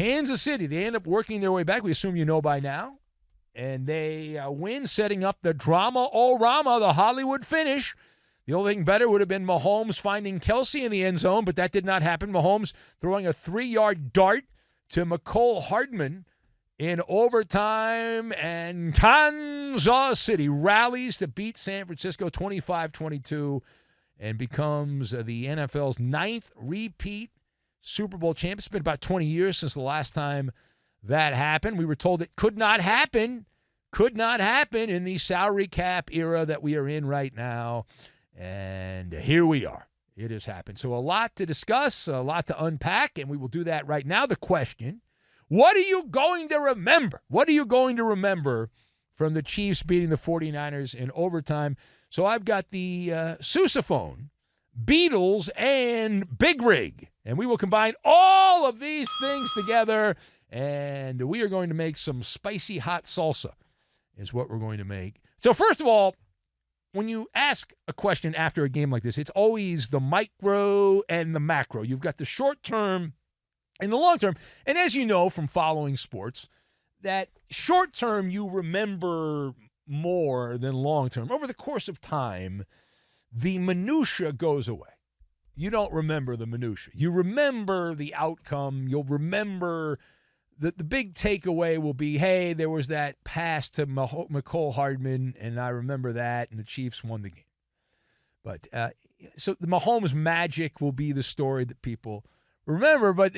Kansas City, they end up working their way back. We assume you know by now. And they win, setting up the drama-o-rama, the Hollywood finish. The only thing better would have been Mahomes finding Kelce in the end zone, but that did not happen. Mahomes throwing a 3-yard dart to McCole Hardman in overtime, and Kansas City rallies to beat San Francisco 25-22 and becomes the NFL's 9th repeat Super Bowl champ. It's been about 20 years since the last time that happened. We were told it could not happen in the salary cap era that we are in right now. And here we are. It has happened. So a lot to discuss, a lot to unpack, and we will do that right now. The question, what are you going to remember? What are you going to remember from the Chiefs beating the 49ers in overtime? So I've got the sousaphone, Beatles, and Big Rig. And we will combine all of these things together, and we are going to make some spicy hot salsa is what we're going to make. So first of all, when you ask a question after a game like this, it's always the micro and the macro. You've got the short term and the long term. And as you know from following sports, that short term you remember more than long term. Over the course of time, the minutia goes away. You don't remember the minutia. You remember the outcome. You'll remember the big takeaway will be, hey, there was that pass to McCole Hardman, and I remember that, and the Chiefs won the game. But so the Mahomes magic will be the story that people remember. But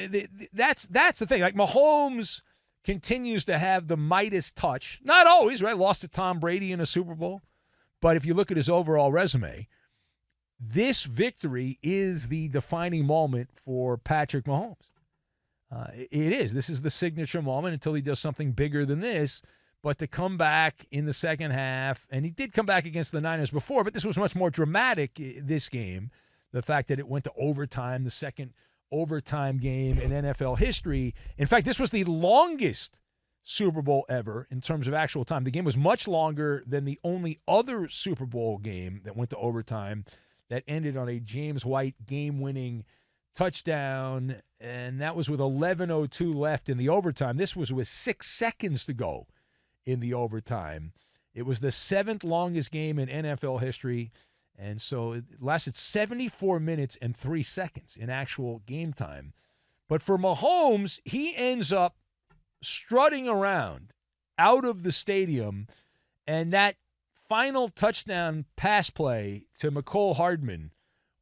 that's the thing. Like, Mahomes continues to have the Midas touch. Not always, right? Lost to Tom Brady in a Super Bowl. But if you look at his overall resume, this victory is the defining moment for Patrick Mahomes. It is. This is the signature moment until he does something bigger than this. But to come back in the second half, and he did come back against the Niners before, but this was much more dramatic, this game. The fact that it went to overtime, the second overtime game in NFL history. In fact, this was the longest Super Bowl ever in terms of actual time. The game was much longer than the only other Super Bowl game that went to overtime that ended on a James White game-winning touchdown, and that was with 11:02 left in the overtime. This was with 6 seconds to go in the overtime. It was the 7th longest game in NFL history, and so it lasted 74 minutes and 3 seconds in actual game time. But for Mahomes, he ends up strutting around out of the stadium, and that final touchdown pass play to McCole Hardman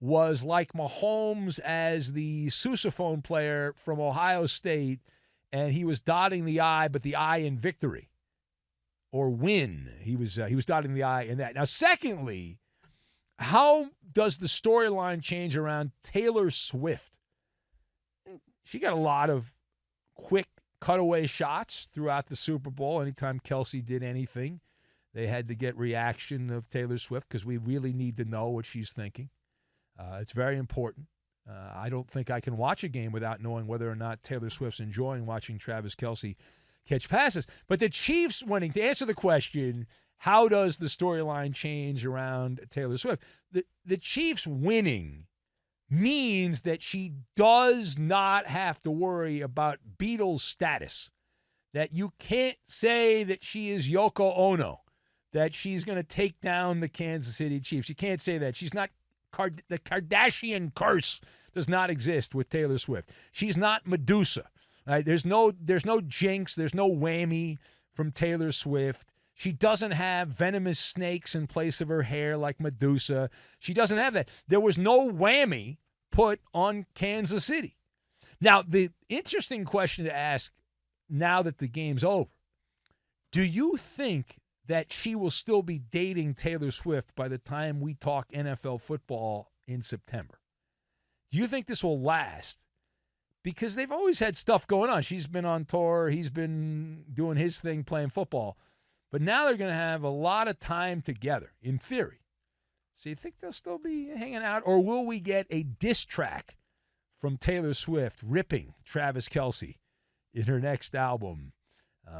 was like Mahomes as the sousaphone player from Ohio State, and he was dotting the I, but the I in victory or win. He was dotting the I in that. Now, secondly, how does the storyline change around Taylor Swift? She got a lot of quick cutaway shots throughout the Super Bowl. Anytime Kelce did anything, they had to get reaction of Taylor Swift because we really need to know what she's thinking. It's very important. I don't think I can watch a game without knowing whether or not Taylor Swift's enjoying watching Travis Kelce catch passes. But the Chiefs winning, to answer the question, how does the storyline change around Taylor Swift? The Chiefs winning means that she does not have to worry about Beatles status, that you can't say that she is Yoko Ono, that she's going to take down the Kansas City Chiefs. You can't say that. She's not the Kardashian curse does not exist with Taylor Swift. She's not Medusa. Right? There's no Jinx. There's no whammy from Taylor Swift. She doesn't have venomous snakes in place of her hair like Medusa. She doesn't have that. There was no whammy put on Kansas City. Now, the interesting question to ask now that the game's over, do you think that she will still be dating Taylor Swift by the time we talk NFL football in September? Do you think this will last? Because they've always had stuff going on. She's been on tour. He's been doing his thing playing football. But now they're going to have a lot of time together, in theory. So you think they'll still be hanging out? Or will we get a diss track from Taylor Swift ripping Travis Kelce in her next album?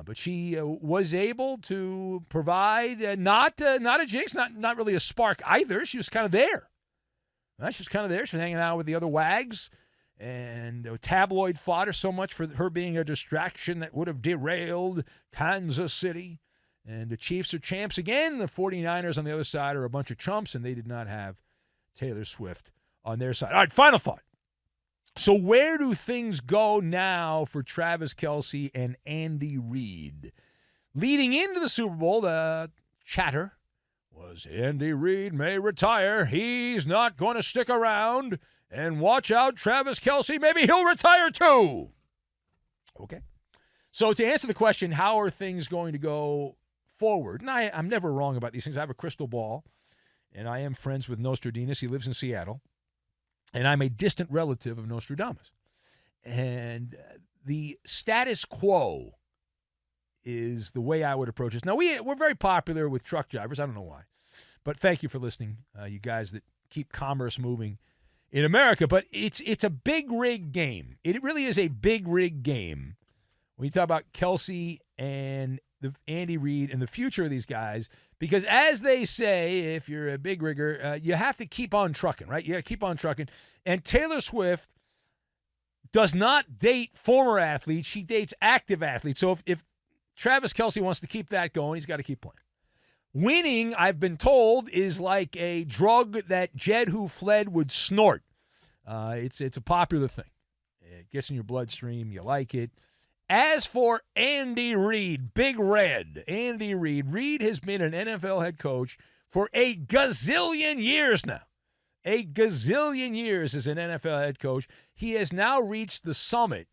But she was able to provide not a jinx, not really a spark either. She was kind of there. She was kind of there. She was hanging out with the other wags and tabloid fodder, so much for her being a distraction that would have derailed Kansas City. And the Chiefs are champs again. The 49ers on the other side are a bunch of chumps, and they did not have Taylor Swift on their side. All right, final thought. So where do things go now for Travis Kelce and Andy Reid? Leading into the Super Bowl, the chatter was Andy Reid may retire. He's not going to stick around. And watch out, Travis Kelce, maybe he'll retire too. Okay. So to answer the question, how are things going to go forward? And I'm never wrong about these things. I have a crystal ball, and I am friends with Nostradamus. He lives in Seattle. And I'm a distant relative of Nostradamus. And the status quo is the way I would approach this. Now, we're very popular with truck drivers. I don't know why. But thank you for listening, you guys that keep commerce moving in America. But it's a big rig game. It really is a big rig game when you talk about Kelce and Andy Reid and the future of these guys. Because as they say, if you're a big rigger, you have to keep on trucking, right? You got to keep on trucking. And Taylor Swift does not date former athletes. She dates active athletes. So if Travis Kelce wants to keep that going, he's got to keep playing. Winning, I've been told, is like a drug that Jed Who Fled would snort. It's a popular thing. It gets in your bloodstream. You like it. As for Andy Reid, Big Red, Andy Reid. Reid has been an NFL head coach for a gazillion years now. A gazillion years as an NFL head coach. He has now reached the summit.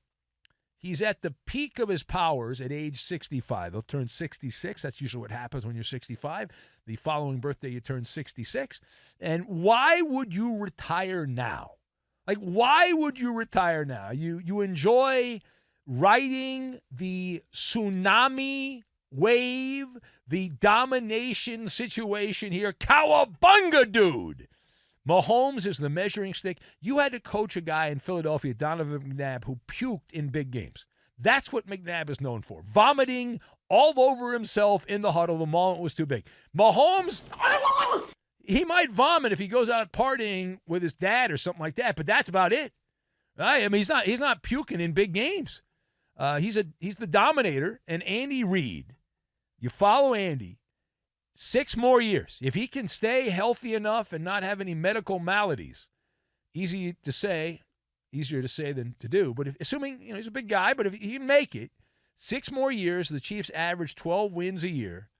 He's at the peak of his powers at age 65. He'll turn 66. That's usually what happens when you're 65. The following birthday, you turn 66. And why would you retire now? Like, why would you retire now? You enjoy riding the tsunami wave, the domination situation here. Cowabunga, dude. Mahomes is the measuring stick. You had to coach a guy in Philadelphia, Donovan McNabb, who puked in big games. That's what McNabb is known for. Vomiting all over himself in the huddle. The moment was too big. Mahomes, he might vomit if he goes out partying with his dad or something like that, but that's about it. Right? I mean, he's not puking in big games. He's the dominator. And Andy Reid, you follow Andy, 6 more years. If he can stay healthy enough and not have any medical maladies, easier to say than to do. But assuming he's a big guy, but if he can make it, 6 more years, the Chiefs average 12 wins a year,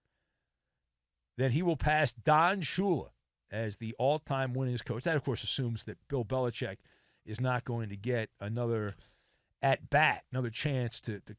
then he will pass Don Shula as the all-time winningest coach. That, of course, assumes that Bill Belichick is not going to get another at-bat, another chance to coach.